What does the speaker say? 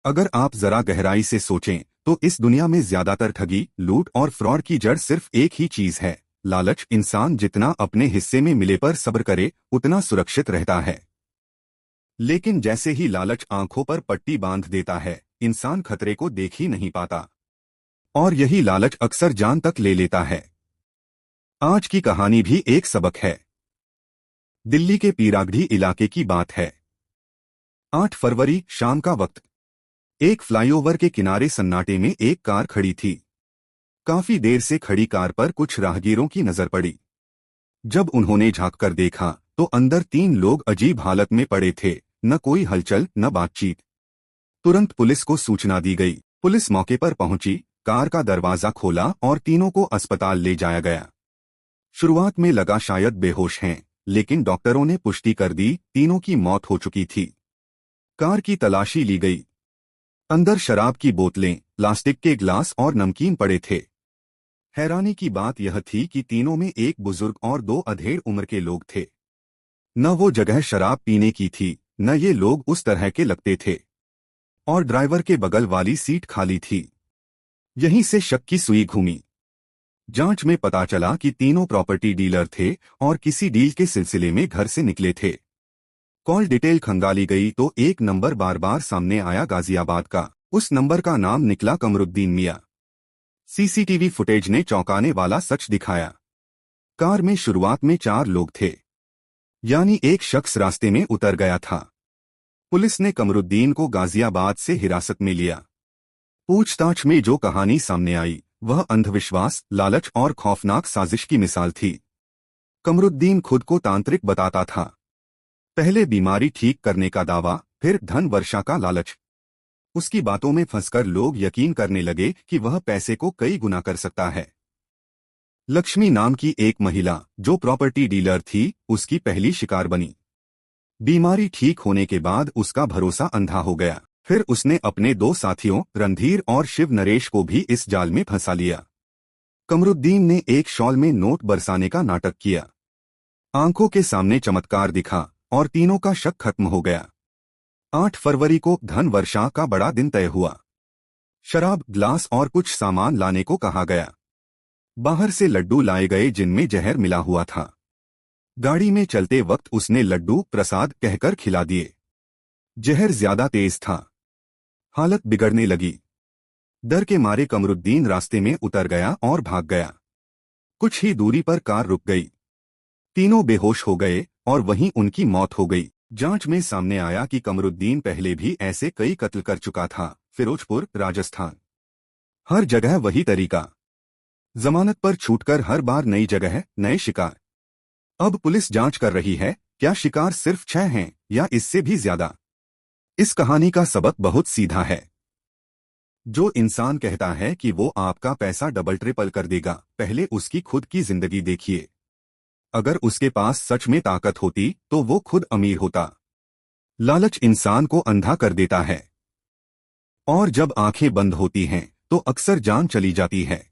अगर आप जरा गहराई से सोचें तो इस दुनिया में ज्यादातर ठगी, लूट और फ्रॉड की जड़ सिर्फ एक ही चीज है, लालच। इंसान जितना अपने हिस्से में मिले पर सब्र करे, उतना सुरक्षित रहता है। लेकिन जैसे ही लालच आंखों पर पट्टी बांध देता है, इंसान खतरे को देख ही नहीं पाता और यही लालच अक्सर जान तक ले लेता है। आज की कहानी भी एक सबक है। दिल्ली के पीरागढ़ी इलाके की बात है। 8 फरवरी शाम का वक्त। एक फ्लाईओवर के किनारे सन्नाटे में एक कार खड़ी थी। काफी देर से खड़ी कार पर कुछ राहगीरों की नजर पड़ी। जब उन्होंने झांककर देखा तो अंदर 3 लोग अजीब हालत में पड़े थे, न कोई हलचल न बातचीत। तुरंत पुलिस को सूचना दी गई। पुलिस मौके पर पहुंची, कार का दरवाजा खोला और तीनों को अस्पताल ले जाया गया। शुरुआत में लगा शायद बेहोश हैं, लेकिन डॉक्टरों ने पुष्टि कर दी तीनों की मौत हो चुकी थी। कार की तलाशी ली गई। अंदर शराब की बोतलें, प्लास्टिक के गिलास और नमकीन पड़े थे। हैरानी की बात यह थी कि तीनों में एक बुजुर्ग और 2 अधेड़ उम्र के लोग थे। न वो जगह शराब पीने की थी, न ये लोग उस तरह के लगते थे। और ड्राइवर के बगल वाली सीट खाली थी। यहीं से शक की सुई घूमी। जांच में पता चला कि तीनों प्रॉपर्टी डीलर थे और किसी डील के सिलसिले में घर से निकले थे। कॉल डिटेल खंगाली गई तो एक नंबर बार बार सामने आया, गाजियाबाद का। उस नंबर का नाम निकला कमरुद्दीन मियां। सीसीटीवी फुटेज ने चौंकाने वाला सच दिखाया। कार में शुरुआत में 4 लोग थे, यानी एक शख्स रास्ते में उतर गया था। पुलिस ने कमरुद्दीन को गाजियाबाद से हिरासत में लिया। पूछताछ में जो कहानी सामने आई वह अंधविश्वास, लालच और खौफनाक साजिश की मिसाल थी। कमरुद्दीन खुद को तांत्रिक बताता था। पहले बीमारी ठीक करने का दावा, फिर धन वर्षा का लालच। उसकी बातों में फंसकर लोग यकीन करने लगे कि वह पैसे को कई गुना कर सकता है। लक्ष्मी नाम की एक महिला जो प्रॉपर्टी डीलर थी, उसकी पहली शिकार बनी। बीमारी ठीक होने के बाद उसका भरोसा अंधा हो गया। फिर उसने अपने 2 साथियों रणधीर और शिव नरेश को भी इस जाल में फंसा लिया। कमरुद्दीन ने एक शॉल में नोट बरसाने का नाटक किया। आंखों के सामने चमत्कार दिखा और तीनों का शक खत्म हो गया। 8 फरवरी को धन वर्षा का बड़ा दिन तय हुआ। शराब, ग्लास और कुछ सामान लाने को कहा गया। बाहर से लड्डू लाए गए जिनमें जहर मिला हुआ था। गाड़ी में चलते वक्त उसने लड्डू प्रसाद कहकर खिला दिए। जहर ज्यादा तेज था। हालत बिगड़ने लगी। डर के मारे कमरुद्दीन रास्ते में उतर गया और भाग गया। कुछ ही दूरी पर कार रुक गई। तीनों बेहोश हो गए और वहीं उनकी मौत हो गई। जांच में सामने आया कि कमरुद्दीन पहले भी ऐसे कई कत्ल कर चुका था। फिरोजपुर, राजस्थान। हर जगह वही तरीका। जमानत पर छूटकर हर बार नई जगह, नए शिकार। अब पुलिस जांच कर रही है, क्या शिकार सिर्फ 6 हैं या इससे भी ज्यादा। इस कहानी का सबक बहुत सीधा है। जो इंसान कहता है कि वो आपका पैसा डबल ट्रिपल कर देगा, पहले उसकी खुद की जिंदगी देखिए। अगर उसके पास सच में ताकत होती तो वो खुद अमीर होता। लालच इंसान को अंधा कर देता है और जब आंखें बंद होती हैं तो अक्सर जान चली जाती है।